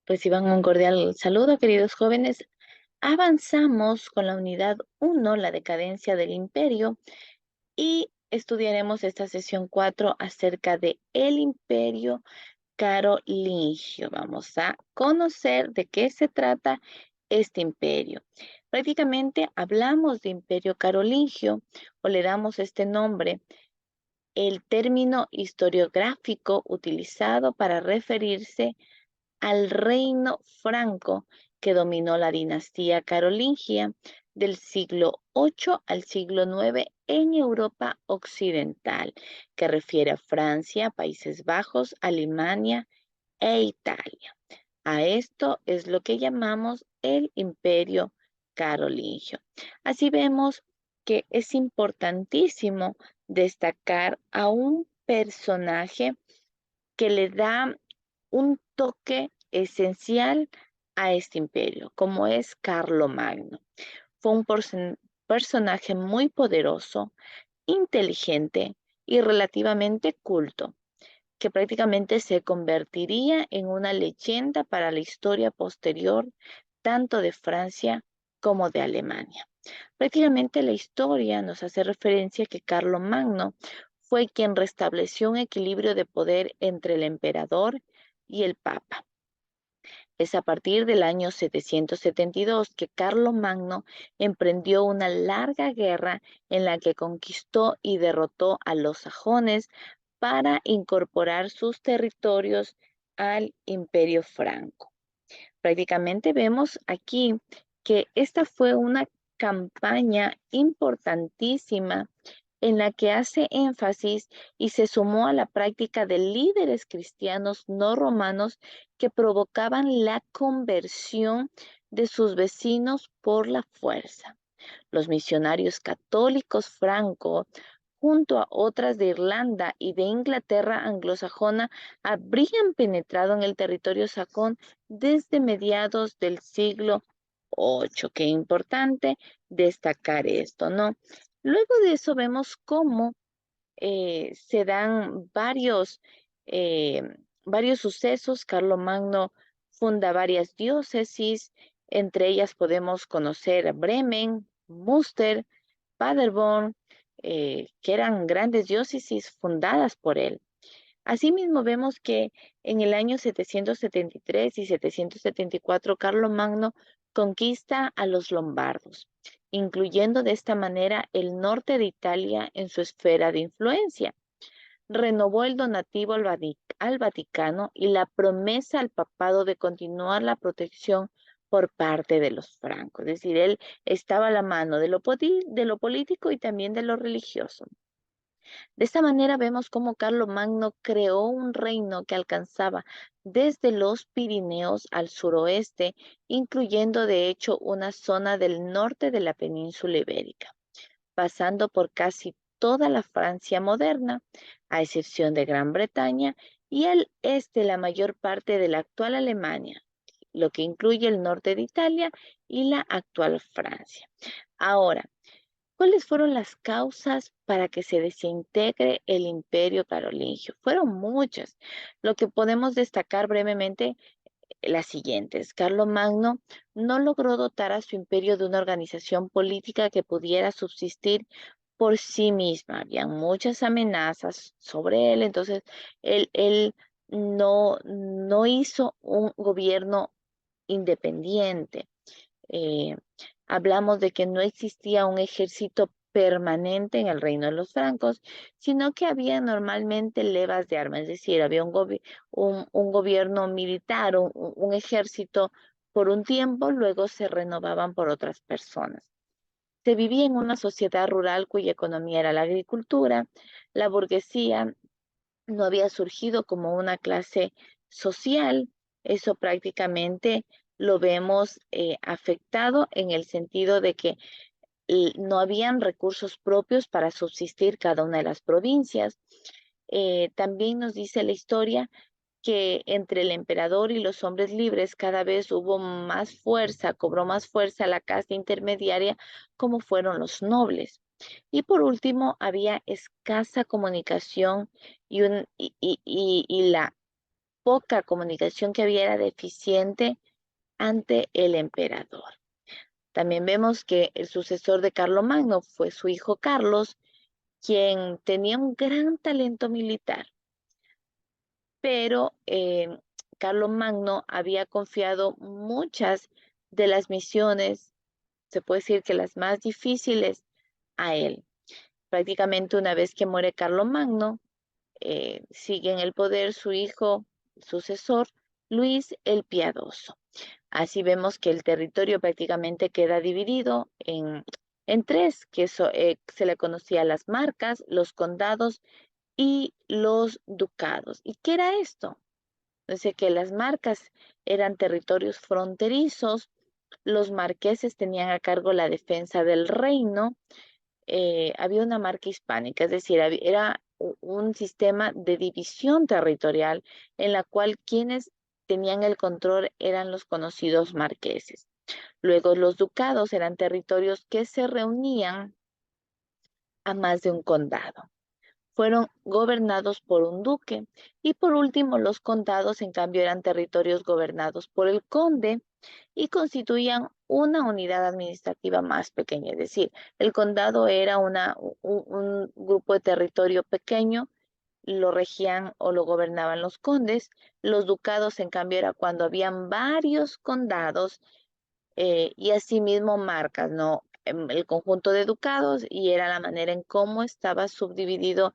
Reciban un cordial saludo, queridos jóvenes. Avanzamos con la unidad uno, la decadencia del imperio, y estudiaremos esta sesión 4 acerca de el imperio carolingio. Vamos a conocer de qué se trata este imperio. Prácticamente hablamos de imperio carolingio o le damos este nombre, el término historiográfico utilizado para referirse al reino franco que dominó la dinastía carolingia del siglo VIII al siglo IX en Europa occidental, que refiere a Francia, Países Bajos, Alemania e Italia. A esto es lo que llamamos el imperio carolingio. Así vemos que es importantísimo destacar a un personaje que le da un toque esencial a este imperio, como es Carlomagno. Fue un personaje muy poderoso, inteligente y relativamente culto, que prácticamente se convertiría en una leyenda para la historia posterior, tanto de Francia como de Alemania. Prácticamente la historia nos hace referencia que Carlomagno fue quien restableció un equilibrio de poder entre el emperador y el papa. Es a partir del año 772 que Carlomagno emprendió una larga guerra en la que conquistó y derrotó a los sajones para incorporar sus territorios al Imperio Franco. Prácticamente vemos aquí que esta fue una campaña importantísima en la que hace énfasis y se sumó a la práctica de líderes cristianos no romanos que provocaban la conversión de sus vecinos por la fuerza. Los misionarios católicos francos, junto a otras de Irlanda y de Inglaterra anglosajona, habrían penetrado en el territorio sajón desde mediados del siglo VIII. Qué importante destacar esto, ¿no? Luego de eso vemos cómo se dan eh, varios sucesos. Carlomagno funda varias diócesis, entre ellas podemos conocer Bremen, Münster, Paderborn, que eran grandes diócesis fundadas por él. Asimismo, vemos que en el año 773 y 774 Carlomagno conquista a los lombardos, incluyendo de esta manera el norte de Italia en su esfera de influencia. Renovó el donativo al Vaticano y la promesa al papado de continuar la protección por parte de los francos. Es decir, él estaba a la mano de lo político y también de lo religioso. De esta manera vemos cómo Carlomagno creó un reino que alcanzaba desde los Pirineos al suroeste, incluyendo de hecho una zona del norte de la península ibérica, pasando por casi toda la Francia moderna, a excepción de Gran Bretaña, y al este la mayor parte de la actual Alemania, lo que incluye el norte de Italia y la actual Francia. Ahora, ¿cuáles fueron las causas para que se desintegre el imperio carolingio? Fueron muchas. Lo que podemos destacar brevemente, las siguientes. Carlomagno no logró dotar a su imperio de una organización política que pudiera subsistir por sí misma. Habían muchas amenazas sobre él, entonces él no hizo un gobierno independiente. Eh, Hablamos de que no existía un ejército permanente en el reino de los francos, sino que había normalmente levas de armas, es decir, había un gobierno militar, un ejército por un tiempo, luego se renovaban por otras personas. Se vivía en una sociedad rural cuya economía era la agricultura. La burguesía no había surgido como una clase social. Eso prácticamente lo vemos afectado en el sentido de que no habían recursos propios para subsistir cada una de las provincias. También nos dice la historia que entre el emperador y los hombres libres cada vez hubo más fuerza, cobró más fuerza la casta intermediaria, como fueron los nobles. Y por último, había escasa comunicación y la poca comunicación que había era deficiente ante el emperador. También vemos que el sucesor de Carlomagno fue su hijo Carlos, quien tenía un gran talento militar, pero Carlomagno había confiado muchas de las misiones, se puede decir que las más difíciles, a él. Prácticamente una vez que muere Carlomagno, sigue en el poder su hijo sucesor, Luis el Piadoso. Así vemos que el territorio prácticamente queda dividido en tres, que se le conocía las marcas, los condados y los ducados. ¿Y qué era esto? Dice que las marcas eran territorios fronterizos, los marqueses tenían a cargo la defensa del reino, había una marca hispánica, es decir, era un sistema de división territorial en la cual quienes tenían el control eran los conocidos marqueses. Luego los ducados eran territorios que se reunían a más de un condado. Fueron gobernados por un duque. Y por último, los condados, en cambio, eran territorios gobernados por el conde y constituían una unidad administrativa más pequeña. Es decir, el condado era un grupo de territorio pequeño, lo regían o lo gobernaban los condes. Los ducados, en cambio, era cuando habían varios condados y asimismo marcas, ¿no? El conjunto de ducados y era la manera en cómo estaba subdividido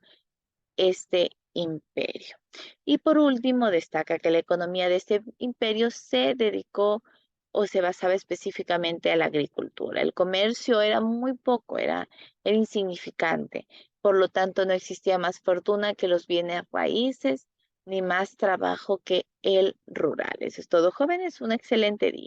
este imperio. Y por último, destaca que la economía de este imperio se dedicó o se basaba específicamente a la agricultura. El comercio era muy poco, era insignificante. Por lo tanto, no existía más fortuna que los bienes raíces, ni más trabajo que el rural. Eso es todo, jóvenes. Un excelente día.